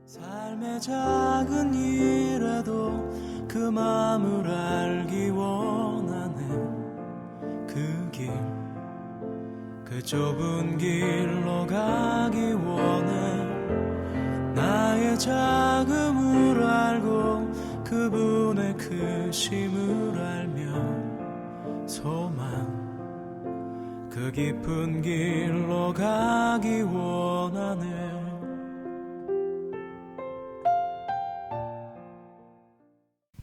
삶의 작은 일에도 그 마음을 알기 원하네. 그 길, 그 좁은 길로 가기 원해. 나의 작음을 알고 그분의 크심을 알며 소망, 그 깊은 길로 가기 원하네.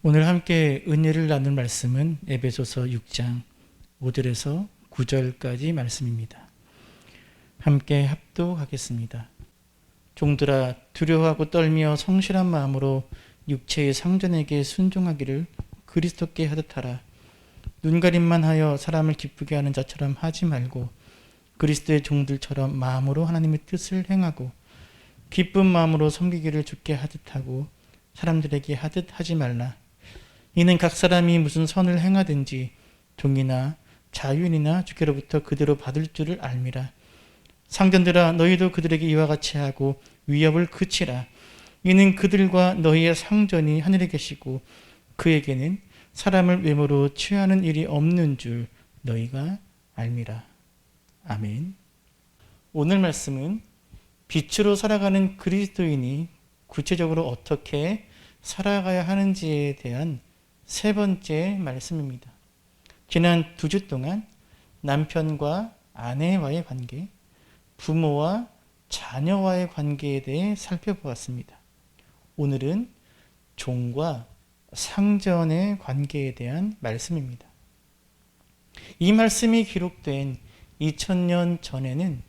오늘 함께 은혜를 나눌 말씀은 에베소서 6장 5절에서 9절까지 말씀입니다. 함께 합독하겠습니다. 종들아, 두려워하고 떨며 성실한 마음으로 육체의 상전에게 순종하기를 그리스도께 하듯 하라. 눈가림만 하여 사람을 기쁘게 하는 자처럼 하지 말고 그리스도의 종들처럼 마음으로 하나님의 뜻을 행하고 기쁜 마음으로 섬기기를 주께 하듯 하고 사람들에게 하듯 하지 말라. 이는 각 사람이 무슨 선을 행하든지 종이나 자유인이나 주께로부터 그대로 받을 줄을 알미라. 상전들아, 너희도 그들에게 이와 같이 하고 위협을 그치라. 이는 그들과 너희의 상전이 하늘에 계시고 그에게는 사람을 외모로 취하는 일이 없는 줄 너희가 알미라. 아멘. 오늘 말씀은 빛으로 살아가는 그리스도인이 구체적으로 어떻게 살아가야 하는지에 대한 세 번째 말씀입니다. 지난 2주 동안 남편과 아내와의 관계, 부모와 자녀와의 관계에 대해 살펴보았습니다. 오늘은 종과 상전의 관계에 대한 말씀입니다. 이 말씀이 기록된 2000년 전에는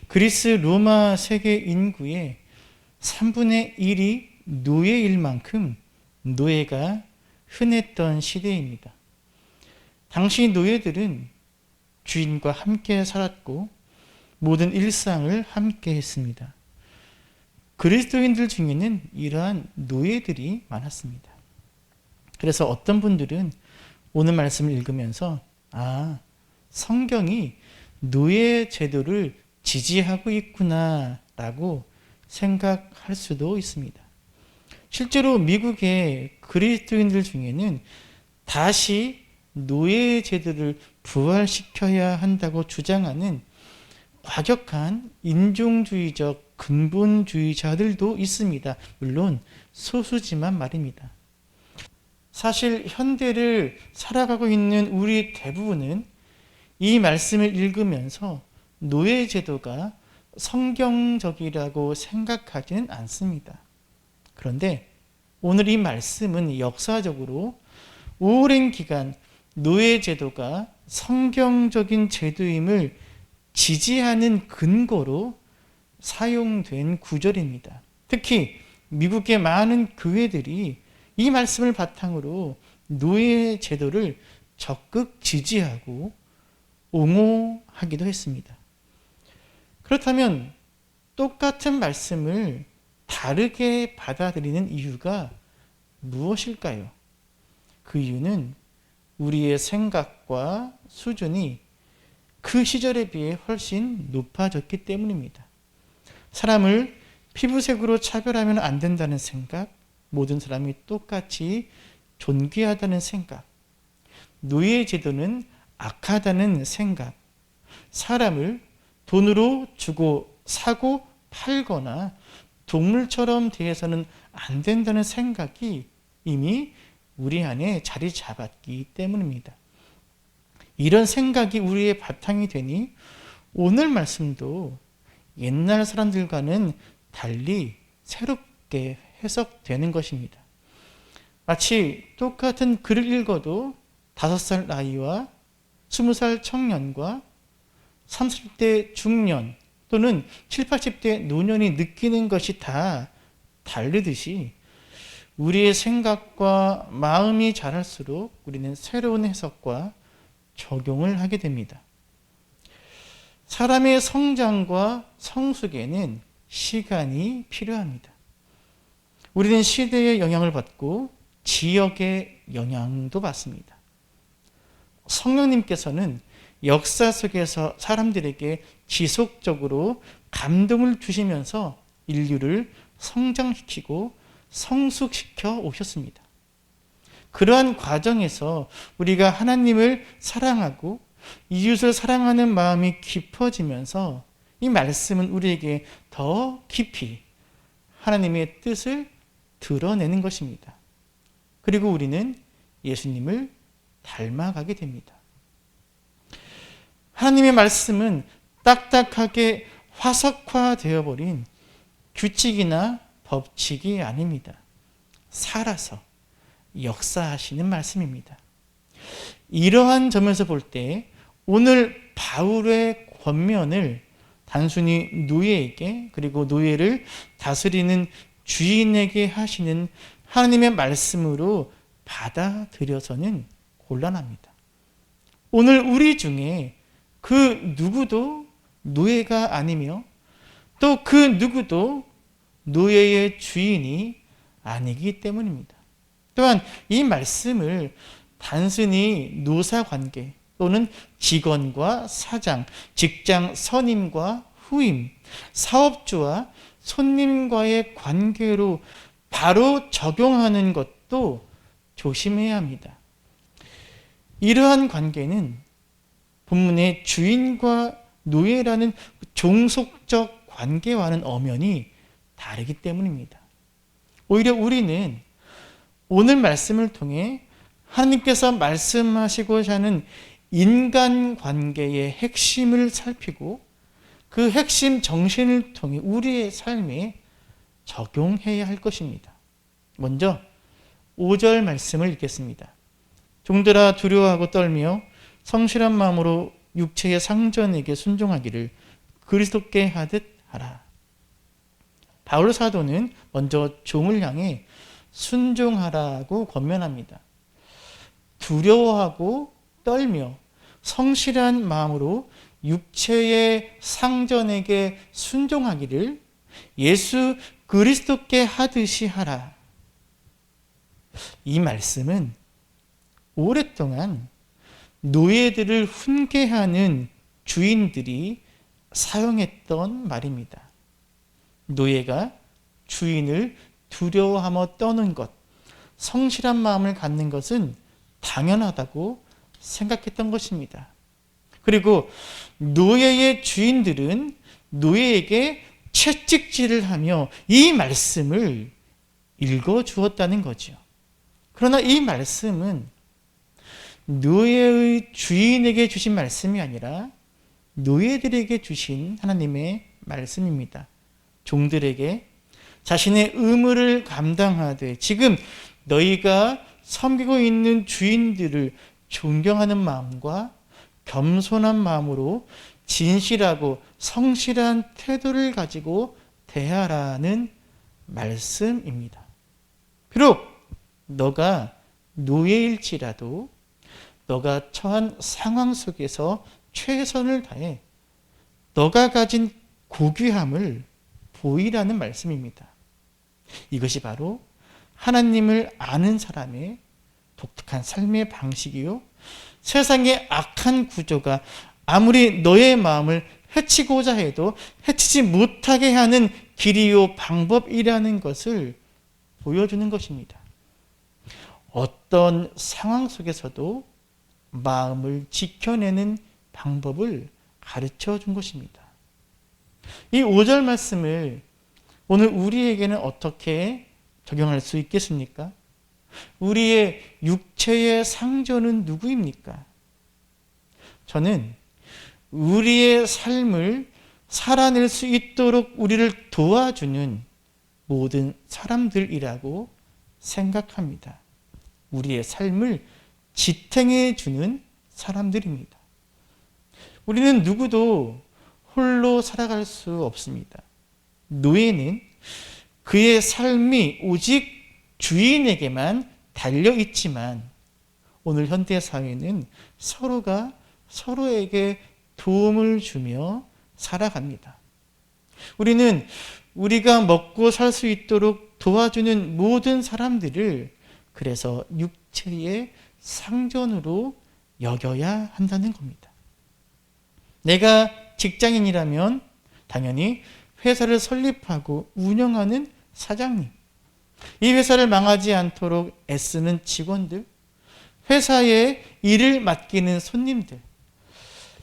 그리스 로마 세계 인구의 3분의 1이 노예일 만큼 노예가 흔했던 시대입니다. 당시 노예들은 주인과 함께 살았고 모든 일상을 함께 했습니다. 그리스도인들 중에는 이러한 노예들이 많았습니다. 그래서 어떤 분들은 오늘 말씀을 읽으면서 성경이 노예 제도를 지지하고 있구나 라고 생각할 수도 있습니다. 실제로 미국의 그리스도인들 중에는 다시 노예 제도를 부활시켜야 한다고 주장하는 과격한 인종주의적 근본주의자들도 있습니다. 물론 소수지만 말입니다. 사실 현대를 살아가고 있는 우리 대부분은 이 말씀을 읽으면서 노예 제도가 성경적이라고 생각하지는 않습니다. 그런데 오늘 이 말씀은 역사적으로 오랜 기간 노예 제도가 성경적인 제도임을 지지하는 근거로 사용된 구절입니다. 특히 미국의 많은 교회들이 이 말씀을 바탕으로 노예 제도를 적극 지지하고 옹호하기도 했습니다. 그렇다면 똑같은 말씀을 다르게 받아들이는 이유가 무엇일까요? 그 이유는 우리의 생각과 수준이 그 시절에 비해 훨씬 높아졌기 때문입니다. 사람을 피부색으로 차별하면 안 된다는 생각, 모든 사람이 똑같이 존귀하다는 생각, 노예 제도는 악하다는 생각, 사람을 돈으로 주고 사고 팔거나 동물처럼 대해서는 안 된다는 생각이 이미 우리 안에 자리 잡았기 때문입니다. 이런 생각이 우리의 바탕이 되니 오늘 말씀도 옛날 사람들과는 달리 새롭게 해석되는 것입니다. 마치 똑같은 글을 읽어도 5살 나이와 20살 청년과 30대 중년 또는 70, 80대 노년이 느끼는 것이 다 다르듯이 우리의 생각과 마음이 자랄수록 우리는 새로운 해석과 적용을 하게 됩니다. 사람의 성장과 성숙에는 시간이 필요합니다. 우리는 시대의 영향을 받고 지역의 영향도 받습니다. 성령님께서는 역사 속에서 사람들에게 지속적으로 감동을 주시면서 인류를 성장시키고 성숙시켜 오셨습니다. 그러한 과정에서 우리가 하나님을 사랑하고 이웃을 사랑하는 마음이 깊어지면서 이 말씀은 우리에게 더 깊이 하나님의 뜻을 드러내는 것입니다. 그리고 우리는 예수님을 닮아가게 됩니다. 하나님의 말씀은 딱딱하게 화석화되어 버린 규칙이나 법칙이 아닙니다. 살아서 역사하시는 말씀입니다. 이러한 점에서 볼 때 오늘 바울의 권면을 단순히 노예에게 그리고 노예를 다스리는 주인에게 하시는 하나님의 말씀으로 받아들여서는 곤란합니다. 오늘 우리 중에 그 누구도 노예가 아니며 또 그 누구도 노예의 주인이 아니기 때문입니다. 또한 이 말씀을 단순히 노사관계 또는 직원과 사장, 직장 선임과 후임, 사업주와 손님과의 관계로 바로 적용하는 것도 조심해야 합니다. 이러한 관계는 본문의 주인과 노예라는 종속적 관계와는 엄연히 다르기 때문입니다. 오히려 우리는 오늘 말씀을 통해 하나님께서 말씀하시고자 하는 인간관계의 핵심을 살피고 그 핵심 정신을 통해 우리의 삶에 적용해야 할 것입니다. 먼저 5절 말씀을 읽겠습니다. 종들아 두려워하고 떨며 성실한 마음으로 육체의 상전에게 순종하기를 그리스도께 하듯 하라. 바울 사도는 먼저 종을 향해 순종하라고 권면합니다. 두려워하고 떨며 성실한 마음으로 육체의 상전에게 순종하기를 예수 그리스도께 하듯이 하라. 이 말씀은 오랫동안 노예들을 훈계하는 주인들이 사용했던 말입니다. 노예가 주인을 두려워하며 떠는 것, 성실한 마음을 갖는 것은 당연하다고 생각했던 것입니다. 그리고 노예의 주인들은 노예에게 채찍질을 하며 이 말씀을 읽어주었다는 거죠. 그러나 이 말씀은 노예의 주인에게 주신 말씀이 아니라 노예들에게 주신 하나님의 말씀입니다. 종들에게 자신의 의무를 감당하되 지금 너희가 섬기고 있는 주인들을 존경하는 마음과 겸손한 마음으로 진실하고 성실한 태도를 가지고 대하라는 말씀입니다. 비록 너가 노예일지라도 너가 처한 상황 속에서 최선을 다해 너가 가진 고귀함을 보이라는 말씀입니다. 이것이 바로 하나님을 아는 사람의 독특한 삶의 방식이요, 세상의 악한 구조가 아무리 너의 마음을 해치고자 해도 해치지 못하게 하는 길이요 방법이라는 것을 보여주는 것입니다. 어떤 상황 속에서도 마음을 지켜내는 방법을 가르쳐 준 것입니다. 이 5절 말씀을 오늘 우리에게는 어떻게 적용할 수 있겠습니까? 우리의 육체의 상전은 누구입니까? 저는 우리의 삶을 살아낼 수 있도록 우리를 도와주는 모든 사람들이라고 생각합니다. 우리의 삶을 지탱해 주는 사람들입니다. 우리는 누구도 홀로 살아갈 수 없습니다. 노예는 그의 삶이 오직 주인에게만 달려 있지만 오늘 현대 사회는 서로가 서로에게 도움을 주며 살아갑니다. 우리는 우리가 먹고 살 수 있도록 도와주는 모든 사람들을 그래서 육체의 상전으로 여겨야 한다는 겁니다. 내가 직장인이라면 당연히 회사를 설립하고 운영하는 사장님, 이 회사를 망하지 않도록 애쓰는 직원들, 회사에 일을 맡기는 손님들,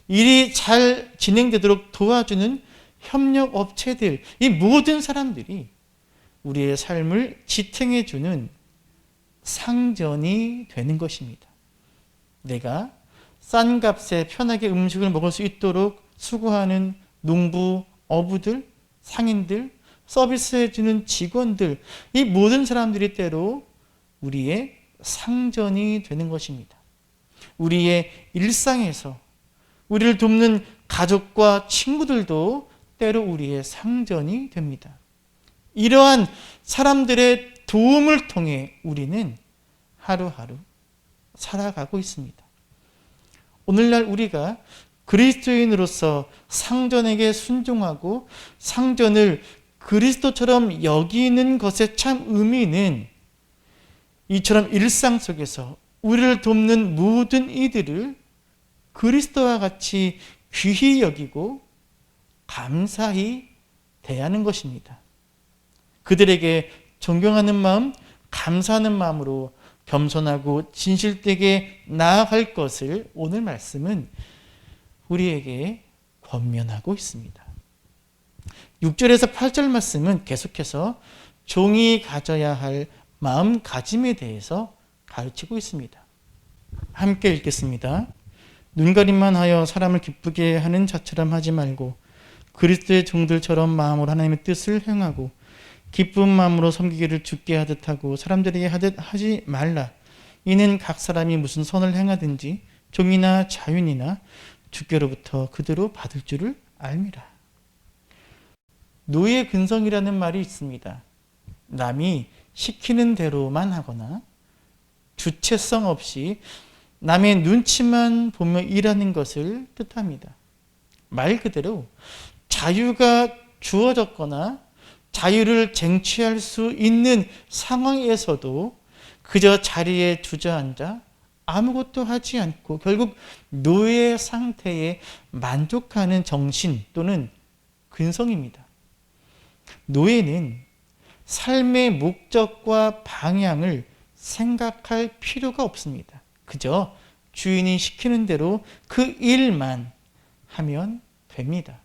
일이 잘 진행되도록 도와주는 협력업체들, 이 모든 사람들이 우리의 삶을 지탱해주는 상전이 되는 것입니다. 내가 싼 값에 편하게 음식을 먹을 수 있도록 수고하는 농부, 어부들, 상인들, 서비스해주는 직원들, 이 모든 사람들이 때로 우리의 상전이 되는 것입니다. 우리의 일상에서 우리를 돕는 가족과 친구들도 때로 우리의 상전이 됩니다. 이러한 사람들의 도움을 통해 우리는 하루하루 살아가고 있습니다. 오늘날 우리가 그리스도인으로서 상전에게 순종하고 상전을 그리스도처럼 여기는 것의 참 의미는 이처럼 일상 속에서 우리를 돕는 모든 이들을 그리스도와 같이 귀히 여기고 감사히 대하는 것입니다. 그들에게 존경하는 마음, 감사하는 마음으로 겸손하고 진실되게 나아갈 것을 오늘 말씀은 우리에게 권면하고 있습니다. 6절에서 8절 말씀은 계속해서 종이 가져야 할 마음가짐에 대해서 가르치고 있습니다. 함께 읽겠습니다. 눈가림만 하여 사람을 기쁘게 하는 자처럼 하지 말고 그리스도의 종들처럼 마음으로 하나님의 뜻을 행하고 기쁜 마음으로 섬기기를 주께 하듯 하고 사람들에게 하듯 하지 말라. 이는 각 사람이 무슨 선을 행하든지 종이나 자윤이나 주께로부터 그대로 받을 줄을 알미라. 노예 근성이라는 말이 있습니다. 남이 시키는 대로만 하거나 주체성 없이 남의 눈치만 보며 일하는 것을 뜻합니다. 말 그대로 자유가 주어졌거나 자유를 쟁취할 수 있는 상황에서도 그저 자리에 주저앉아 아무것도 하지 않고 결국 노예 상태에 만족하는 정신 또는 근성입니다. 노예는 삶의 목적과 방향을 생각할 필요가 없습니다. 그저 주인이 시키는 대로 그 일만 하면 됩니다.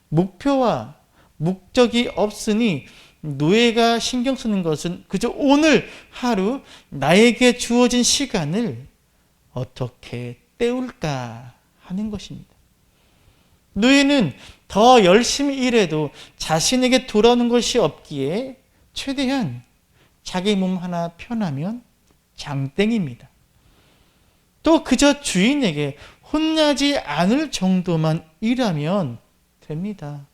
목표와 목적이 없으니 노예가 신경 쓰는 것은 그저 오늘 하루 나에게 주어진 시간을 어떻게 때울까 하는 것입니다. 노예는 더 열심히 일해도 자신에게 돌아오는 것이 없기에 최대한 자기 몸 하나 편하면 장땡입니다. 또 그저 주인에게 혼나지 않을 정도만 일하면 됩니다.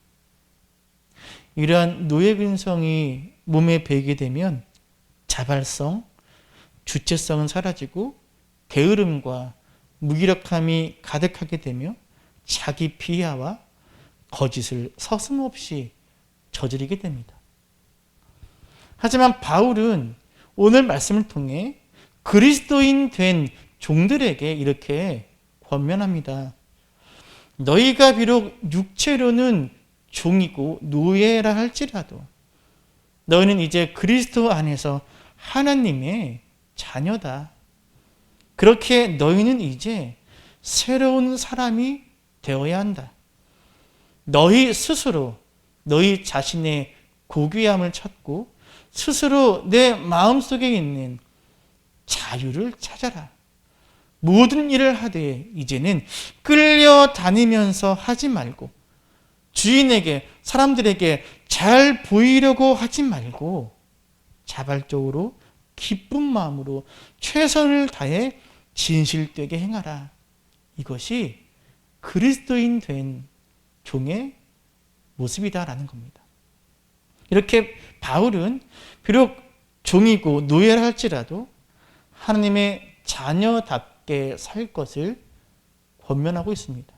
이러한 노예 근성이 몸에 배이게 되면 자발성, 주체성은 사라지고 게으름과 무기력함이 가득하게 되며 자기 비하와 거짓을 서슴없이 저지르게 됩니다. 하지만 바울은 오늘 말씀을 통해 그리스도인 된 종들에게 이렇게 권면합니다. 너희가 비록 육체로는 종이고 노예라 할지라도 너희는 이제 그리스도 안에서 하나님의 자녀다. 그렇게 너희는 이제 새로운 사람이 되어야 한다. 너희 스스로 너희 자신의 고귀함을 찾고 스스로 내 마음속에 있는 자유를 찾아라. 모든 일을 하되 이제는 끌려다니면서 하지 말고 주인에게 사람들에게 잘 보이려고 하지 말고 자발적으로 기쁜 마음으로 최선을 다해 진실되게 행하라. 이것이 그리스도인 된 종의 모습이다라는 겁니다. 이렇게 바울은 비록 종이고 노예라 할지라도 하나님의 자녀답게 살 것을 권면하고 있습니다.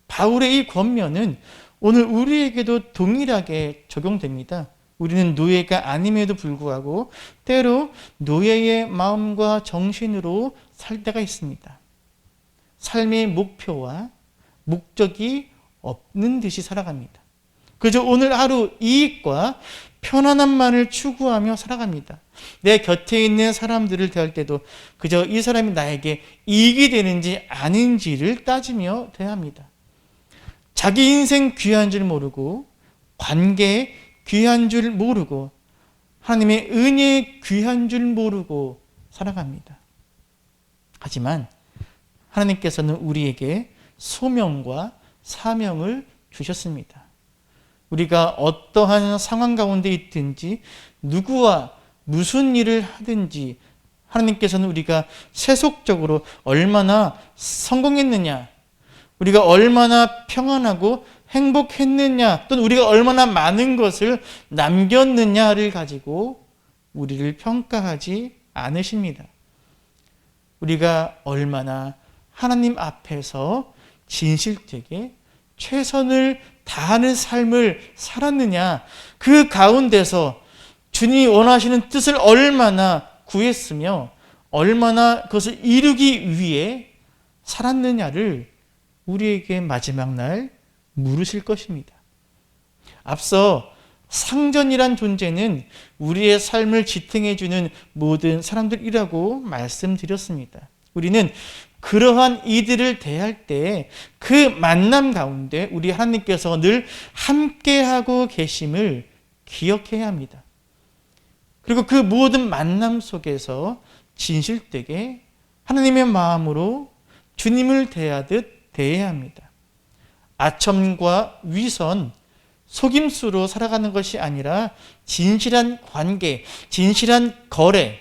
바울의 이 권면은 오늘 우리에게도 동일하게 적용됩니다. 우리는 노예가 아님에도 불구하고 때로 노예의 마음과 정신으로 살 때가 있습니다. 삶의 목표와 목적이 없는 듯이 살아갑니다. 그저 오늘 하루 이익과 편안함만을 추구하며 살아갑니다. 내 곁에 있는 사람들을 대할 때도 그저 이 사람이 나에게 이익이 되는지 아닌지를 따지며 대합니다. 자기 인생 귀한 줄 모르고, 관계에 귀한 줄 모르고, 하나님의 은혜에 귀한 줄 모르고 살아갑니다. 하지만 하나님께서는 우리에게 소명과 사명을 주셨습니다. 우리가 어떠한 상황 가운데 있든지 누구와 무슨 일을 하든지 하나님께서는 우리가 세속적으로 얼마나 성공했느냐, 우리가 얼마나 평안하고 행복했느냐, 또는 우리가 얼마나 많은 것을 남겼느냐를 가지고 우리를 평가하지 않으십니다. 우리가 얼마나 하나님 앞에서 진실되게 최선을 다하는 삶을 살았느냐, 그 가운데서 주님이 원하시는 뜻을 얼마나 구했으며 얼마나 그것을 이루기 위해 살았느냐를 우리에게 마지막 날 물으실 것입니다. 앞서 상전이란 존재는 우리의 삶을 지탱해주는 모든 사람들이라고 말씀드렸습니다. 우리는 그러한 이들을 대할 때 그 만남 가운데 우리 하나님께서 늘 함께하고 계심을 기억해야 합니다. 그리고 그 모든 만남 속에서 진실되게 하나님의 마음으로 주님을 대하듯 대해야 합니다. 아첨과 위선, 속임수로 살아가는 것이 아니라 진실한 관계, 진실한 거래,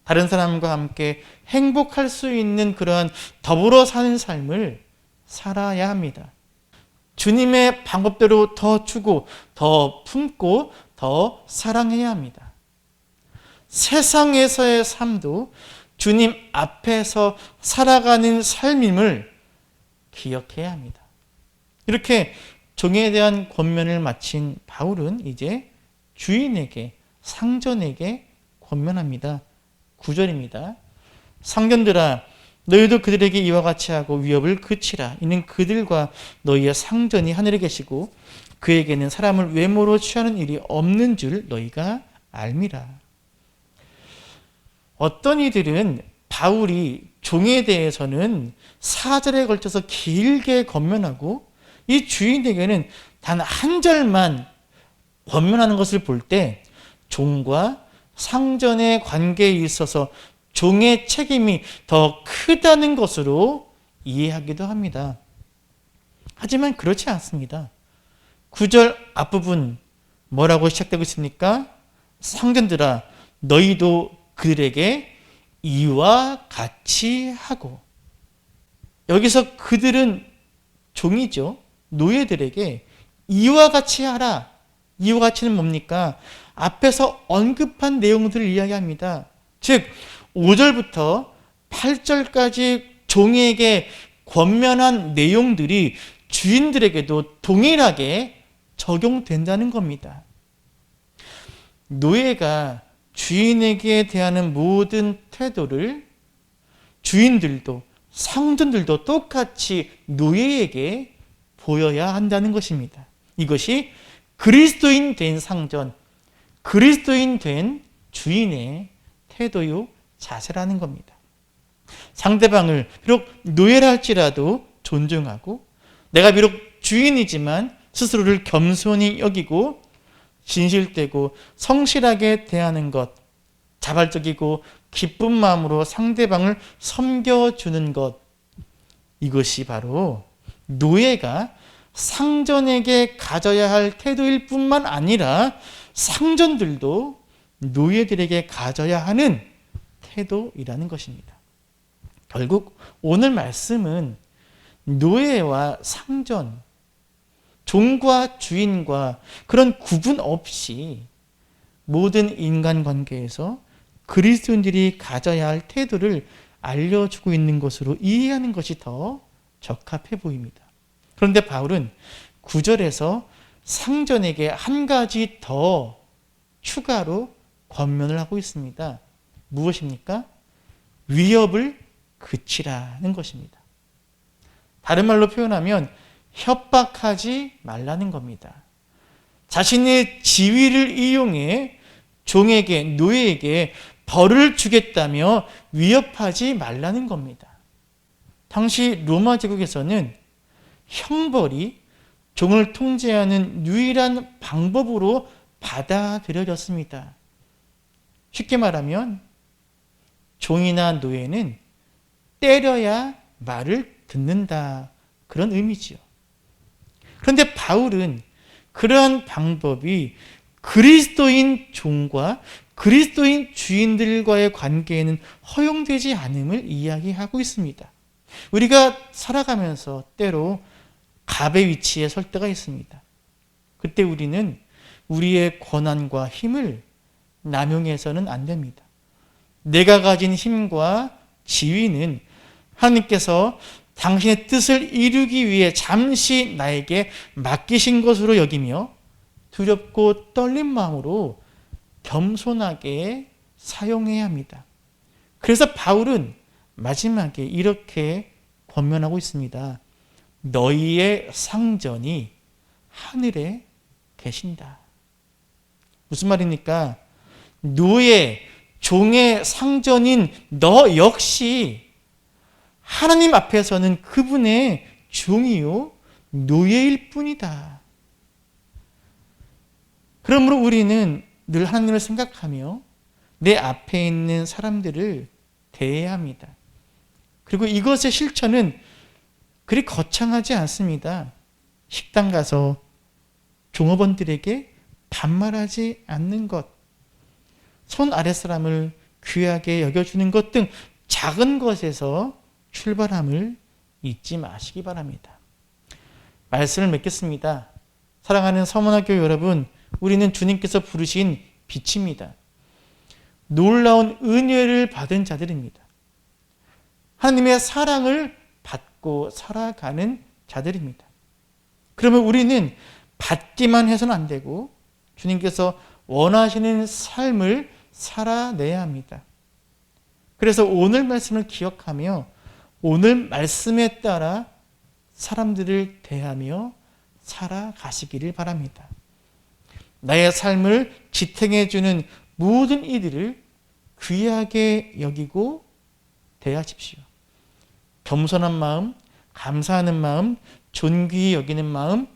다른 사람과 함께 행복할 수 있는 그러한 더불어 사는 삶을 살아야 합니다. 주님의 방법대로 더 주고, 더 품고, 더 사랑해야 합니다. 세상에서의 삶도 주님 앞에서 살아가는 삶임을 기억해야 합니다. 이렇게 종에 대한 권면을 마친 바울은 이제 주인에게, 상전에게 권면합니다. 9절입니다. 상전들아, 너희도 그들에게 이와 같이 하고 위협을 그치라. 이는 그들과 너희의 상전이 하늘에 계시고 그에게는 사람을 외모로 취하는 일이 없는 줄 너희가 알미라. 어떤 이들은 바울이 종에 대해서는 4절에 걸쳐서 길게 권면하고 이 주인에게는 단 한 절만 권면하는 것을 볼 때 종과 상전의 관계에 있어서 종의 책임이 더 크다는 것으로 이해하기도 합니다. 하지만 그렇지 않습니다. 9절 앞부분 뭐라고 시작되고 있습니까? 상전들아, 너희도 그들에게 이와 같이 하고. 여기서 그들은 종이죠. 노예들에게 이와 같이 하라. 이와 같이는 뭡니까? 앞에서 언급한 내용들을 이야기합니다. 즉 5절부터 8절까지 종에게 권면한 내용들이 주인들에게도 동일하게 적용된다는 겁니다. 노예가 주인에게 대하는 모든 태도를 주인들도 상전들도 똑같이 노예에게 보여야 한다는 것입니다. 이것이 그리스도인 된 상전, 그리스도인 된 주인의 태도요 자세라는 겁니다. 상대방을 비록 노예라 할지라도 존중하고, 내가 비록 주인이지만 스스로를 겸손히 여기고 진실되고 성실하게 대하는 것, 자발적이고 기쁜 마음으로 상대방을 섬겨주는 것, 이것이 바로 노예가 상전에게 가져야 할 태도일 뿐만 아니라 상전들도 노예들에게 가져야 하는 태도이라는 것입니다. 결국 오늘 말씀은 노예와 상전, 종과 주인과 그런 구분 없이 모든 인간관계에서 그리스도인들이 가져야 할 태도를 알려주고 있는 것으로 이해하는 것이 더 적합해 보입니다. 그런데 바울은 9절에서 상전에게 한 가지 더 추가로 권면을 하고 있습니다. 무엇입니까? 위협을 그치라는 것입니다. 다른 말로 표현하면 협박하지 말라는 겁니다. 자신의 지위를 이용해 종에게, 노예에게 벌을 주겠다며 위협하지 말라는 겁니다. 당시 로마 제국에서는 형벌이 종을 통제하는 유일한 방법으로 받아들여졌습니다. 쉽게 말하면 종이나 노예는 때려야 말을 듣는다, 그런 의미지요. 그런데 바울은 그러한 방법이 그리스도인 종과 그리스도인 주인들과의 관계에는 허용되지 않음을 이야기하고 있습니다. 우리가 살아가면서 때로 갑의 위치에 설 때가 있습니다. 그때 우리는 우리의 권한과 힘을 남용해서는 안 됩니다. 내가 가진 힘과 지위는 하나님께서 당신의 뜻을 이루기 위해 잠시 나에게 맡기신 것으로 여기며 두렵고 떨린 마음으로 겸손하게 사용해야 합니다. 그래서 바울은 마지막에 이렇게 권면하고 있습니다. 너희의 상전이 하늘에 계신다. 무슨 말입니까? 노예, 종의 상전인 너 역시 하나님 앞에서는 그분의 종이요 노예일 뿐이다. 그러므로 우리는 늘 하나님을 생각하며 내 앞에 있는 사람들을 대해야 합니다. 그리고 이것의 실천은 그리 거창하지 않습니다. 식당 가서 종업원들에게 반말하지 않는 것, 손 아랫사람을 귀하게 여겨주는 것 등 작은 것에서 출발함을 잊지 마시기 바랍니다. 말씀을 맺겠습니다. 사랑하는 서문학교 여러분, 우리는 주님께서 부르신 빛입니다. 놀라운 은혜를 받은 자들입니다. 하나님의 사랑을 받고 살아가는 자들입니다. 그러면 우리는 받기만 해서는 안 되고 주님께서 원하시는 삶을 살아내야 합니다. 그래서 오늘 말씀을 기억하며 오늘 말씀에 따라 사람들을 대하며 살아가시기를 바랍니다. 나의 삶을 지탱해주는 모든 이들을 귀하게 여기고 대하십시오. 겸손한 마음, 감사하는 마음, 존귀히 여기는 마음,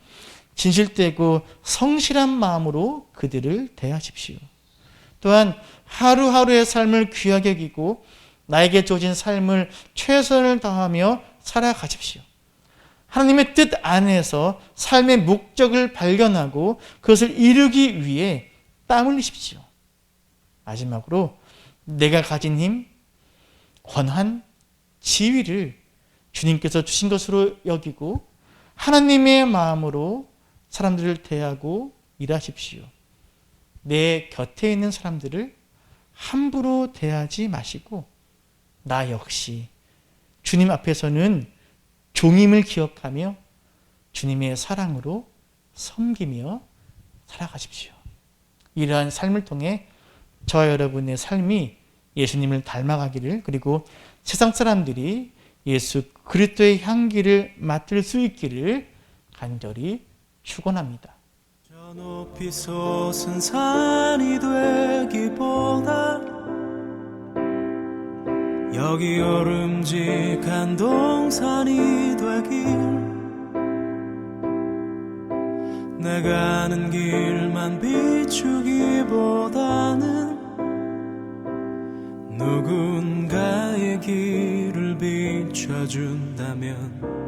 진실되고 성실한 마음으로 그들을 대하십시오. 또한 하루하루의 삶을 귀하게 여기고 나에게 주어진 삶을 최선을 다하며 살아가십시오. 하나님의 뜻 안에서 삶의 목적을 발견하고 그것을 이루기 위해 땀 흘리십시오. 마지막으로 내가 가진 힘, 권한, 지위를 주님께서 주신 것으로 여기고 하나님의 마음으로 사람들을 대하고 일하십시오. 내 곁에 있는 사람들을 함부로 대하지 마시고 나 역시 주님 앞에서는 종임을 기억하며 주님의 사랑으로 섬기며 살아가십시오. 이러한 삶을 통해 저와 여러분의 삶이 예수님을 닮아가기를, 그리고 세상 사람들이 예수 그리스도의 향기를 맡을 수 있기를 간절히 축원합니다. 저 높이 솟은 산이 되기보다 여기 오름직한 동산이 되길, 내가 아는 길만 비추기보다는 누군가의 길을 비춰준다면